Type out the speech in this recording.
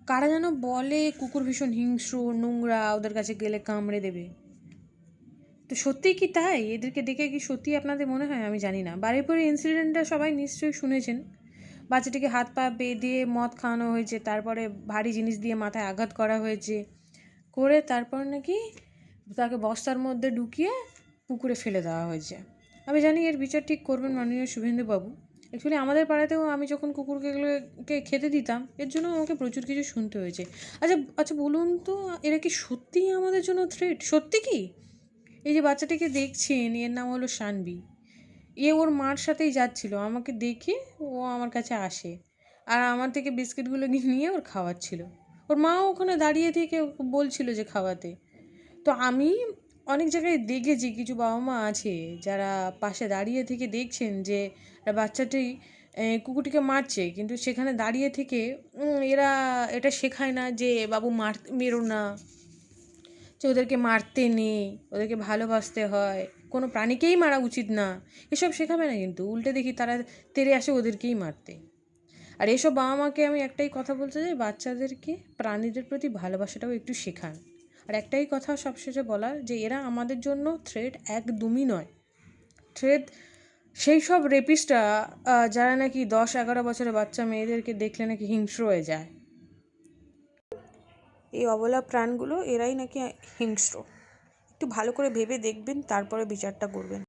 কারা যেন বলে কুকুর ভীষণ হিংস্র, নোংরা, ওদের কাছে গেলে কামড়ে দেবে। তো সত্যিই কি তাই? এদেরকে দেখে কি সত্যিই আপনাদের মনে হয়? আমি জানি না। বারুইপুরের ইনসিডেন্টটা সবাই নিশ্চয়ই শুনেছেন। বাচ্চাটিকে হাত পা বেঁধে মদ খাওয়ানো হয়েছে, তারপরে ভারী জিনিস দিয়ে মাথায় আঘাত করা হয়েছে, করে তারপর নাকি তাকে বস্তার মধ্যে ঢুকিয়ে পুকুরে ফেলে দেওয়া হয়েছে। আমি জানি এর বিচার ঠিক করবেন মাননীয় শুভেন্দুবাবু। অ্যাকচুয়ালি আমাদের পাড়াতেও আমি যখন কুকুরগুলোকে খেতে দিতাম, এর জন্য আমাকে প্রচুর কিছু শুনতে হয়েছে। আচ্ছা আচ্ছা, বলুন তো, এরা কি সত্যিই আমাদের জন্য থ্রেট? সত্যি কি? এই যে বাচ্চাটিকে দেখছেন, এর নাম হলো শানবি। ওর মার সাথেই যাচ্ছিল, আমাকে দেখে ও আমার কাছে আসে, আর আমার থেকে বিস্কিটগুলো নিয়ে ওর খাওয়াচ্ছিল। ওর মাও ওখানে দাঁড়িয়ে থেকে বলছিল যে খাওয়াতে। তো আমি অনেক জায়গায় দেখেছি, কিছু বাবা মা আছে যারা পাশে দাঁড়িয়ে থেকে দেখছেন যে বাচ্চাটি কুকুরটিকে মারছে, কিন্তু সেখানে দাঁড়িয়ে থেকে এরা এটা শেখায় না যে বাবু মেরো না, যে ওদেরকে মারতে নেই, ওদেরকে ভালোবাসতে হয়, কোনো প্রাণীকেই মারা উচিত না, এসব শেখাবে না। কিন্তু উল্টে দেখি তারা তেড়ে আসে ওদেরকেই মারতে। আর এসব বাবা মাকে আমি একটাই কথা বলতে চাই, বাচ্চাদেরকে প্রাণীদের প্রতি ভালোবাসাটাও একটু শেখান। আর একটাই কথা সবশেষে বলার, যে এরা আমাদের জন্য থ্রেট একদমই নয়। থ্রেট সেই সব রেপিস্টরা যারা নাকি 10-11 বছরের বাচ্চা মেয়েদেরকে দেখলে নাকি হিংস্র হয়ে যায়। এই অবলা প্রাণগুলো, এরাই নাকি হিংস্র। একটু ভালো করে ভেবে দেখবেন, তারপরে বিচারটা করবেন।